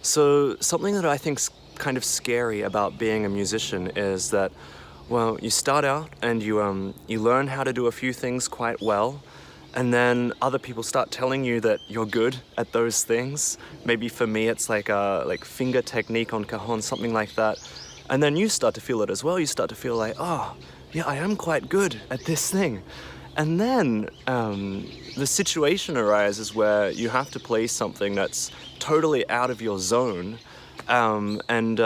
So something that I think's kind of scary about being a musician is that, well, you start out and you learn how to do a few things quite well, and then other people start telling you that you're good at those things. Maybe for me it's like finger technique on cajon, something like that. And then you start to feel it as well. You start to feel like, oh, yeah, I am quite good at this thing. And then the situation arises where you have to play something that's totally out of your zone, and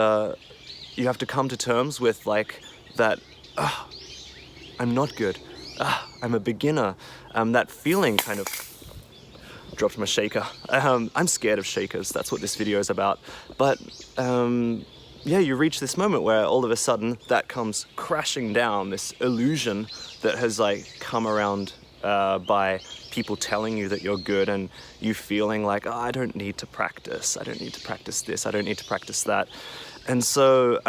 you have to come to terms with like that, I'm not good, I'm a beginner. That feeling kind of dropped my shaker. I'm scared of shakers, that's what this video is about. But yeah, you reach this moment where all of a sudden that comes crashing down, this illusion that has like come around by people telling you that you're good, and you feeling like, oh, I don't need to practice. I don't need to practice this. I don't need to practice that. And so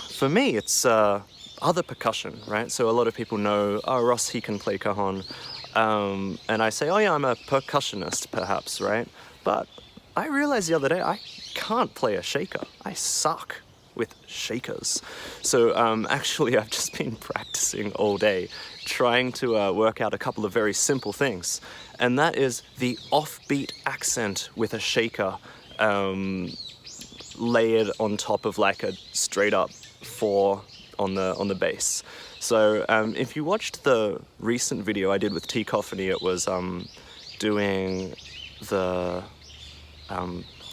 for me, it's other percussion, right? So a lot of people know, oh, Ross, he can play cajon. And I say, oh yeah, I'm a percussionist perhaps, right? But I realized the other day, I can't play a shaker. I suck with shakers. So actually I've just been practicing all day, trying to work out a couple of very simple things. And that is the offbeat accent with a shaker layered on top of like a straight up 4 on the bass. So if you watched the recent video I did with T-Coffany, it was doing the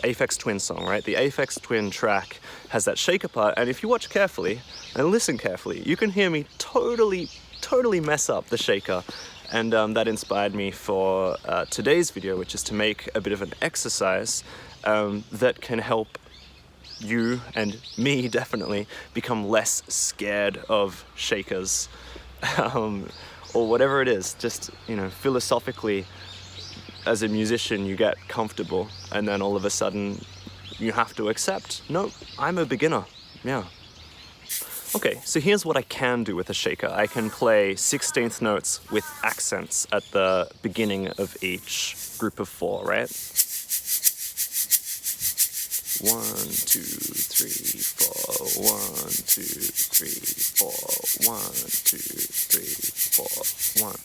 Aphex Twin song, right? The Aphex Twin track has that shaker part, and if you watch carefully and listen carefully, you can hear me totally mess up the shaker. And that inspired me for today's video, which is to make a bit of an exercise that can help you and me definitely become less scared of shakers, or whatever it is. Just, you know, philosophically, as a musician, you get comfortable, and then all of a sudden you have to accept, no, I'm a beginner. Yeah. Okay, so here's what I can do with a shaker. I can play 16th notes with accents at the beginning of each group of 4, right? 1, 2, 3, 4, 1, 2, 3, 4, 1, 2, 3, 4, 1.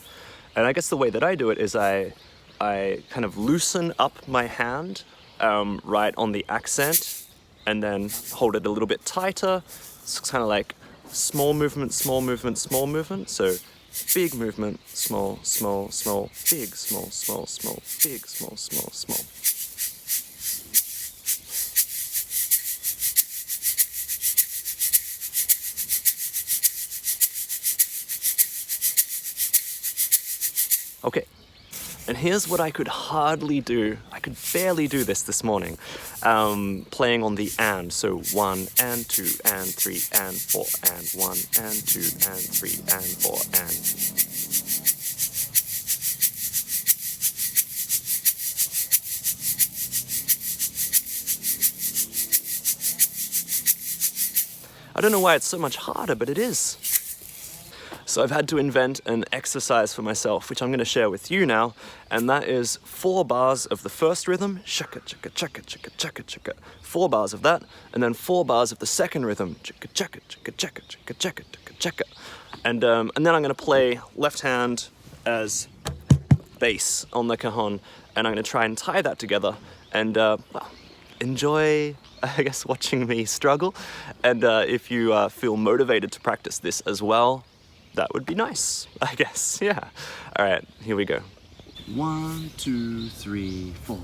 And I guess the way that I do it is I kind of loosen up my hand right on the accent, and then hold it a little bit tighter. It's kind of like small movement, small movement, small movement. So big movement, small, small, small, big, small, small, small, big, small, small, small. Okay. And here's what I could hardly do. I could barely do this morning, playing on the and. So 1 and 2 and 3 and 4 and 1 and 2 and 3 and 4 and. I don't know why it's so much harder, but it is. So I've had to invent an exercise for myself, which I'm going to share with you now, and that is 4 bars of the first rhythm, shaka chaka chaka chaka chaka chaka, 4 bars of that, and then 4 bars of the second rhythm, chaka chaka chaka chaka chaka chaka chaka chaka, and then I'm going to play left hand as bass on the cajon, and I'm going to try and tie that together, and well, enjoy, I guess, watching me struggle, and if you feel motivated to practice this as well, that would be nice, I guess, yeah. All right, here we go. 1, 2, 3, 4.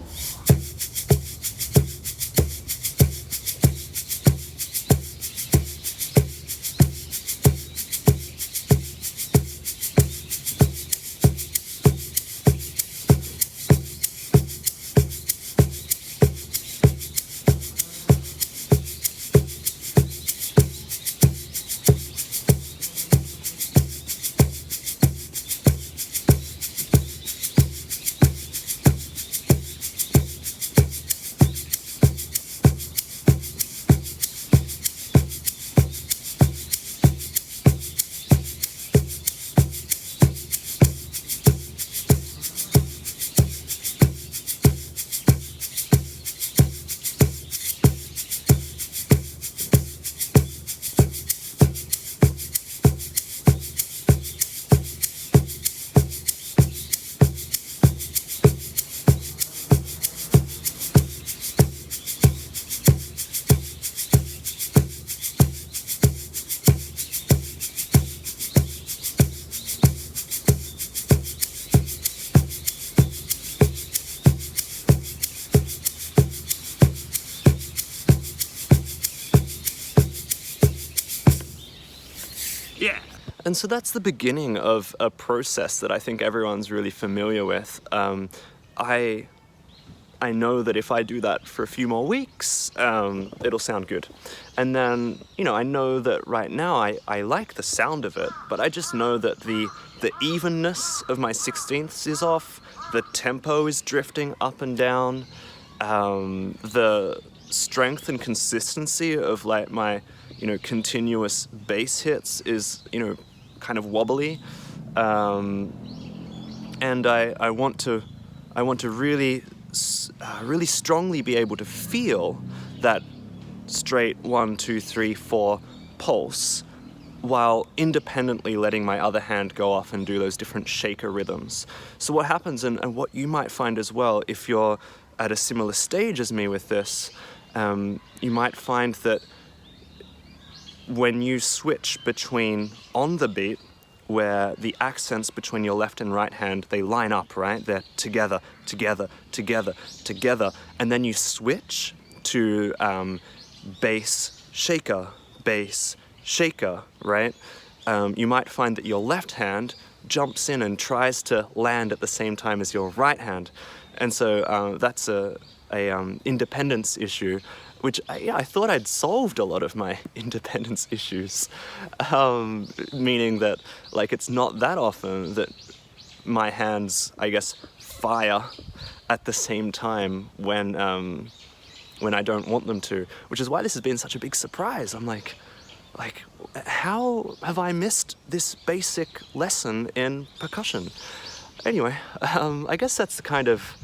And so that's the beginning of a process that I think everyone's really familiar with. I know that if I do that for a few more weeks, it'll sound good. And then, you know, I know that right now I like the sound of it, but I just know that the evenness of my sixteenths is off, the tempo is drifting up and down, the strength and consistency of like my, you know, continuous bass hits is, you know, kind of wobbly. And I want to really strongly be able to feel that straight 1, 2, 3, 4 pulse while independently letting my other hand go off and do those different shaker rhythms. So what happens, and what you might find as well if you're at a similar stage as me with this, you might find that when you switch between on the beat, where the accents between your left and right hand, they line up, right? They're together, together, together, together. And then you switch to bass, shaker, right? You might find that your left hand jumps in and tries to land at the same time as your right hand. And so that's a independence issue, which I thought I'd solved a lot of my independence issues, meaning that like it's not that often that my hands, I guess, fire at the same time when I don't want them to, which is why this has been such a big surprise. I'm like, how have I missed this basic lesson in percussion? Anyway, I guess that's the kind of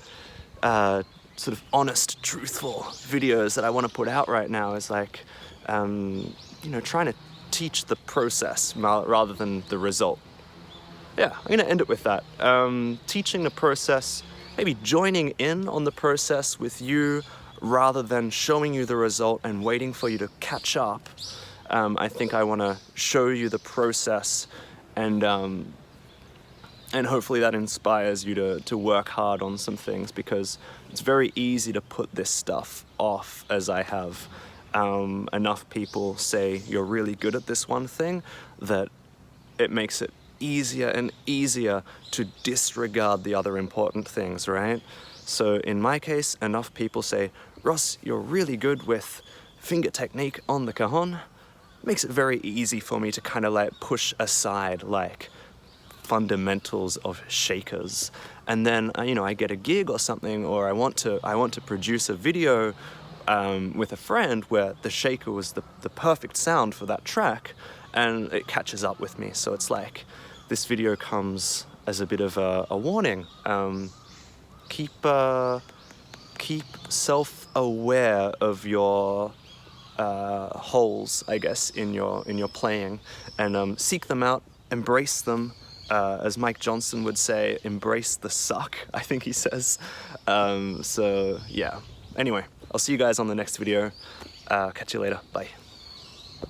sort of honest, truthful videos that I want to put out right now, is like, you know, trying to teach the process rather than the result. Yeah, I'm gonna end it with that. Teaching the process, maybe joining in on the process with you rather than showing you the result and waiting for you to catch up. I think I want to show you the process, and hopefully that inspires you to work hard on some things, because it's very easy to put this stuff off, as I have. Enough people say you're really good at this one thing that it makes it easier and easier to disregard the other important things, right? So in my case, enough people say, Ross, you're really good with finger technique on the cajon. Makes it very easy for me to kind of like push aside like fundamentals of shakers. And then, you know, I get a gig or something, or I want to produce a video with a friend where the shaker was the perfect sound for that track, and it catches up with me. So it's like this video comes as a bit of a warning. Keep self-aware of your holes, I guess, in your playing, and seek them out, embrace them. As Mike Johnson would say, embrace the suck, I think he says. So yeah, anyway, I'll see you guys on the next video. Catch you later, bye.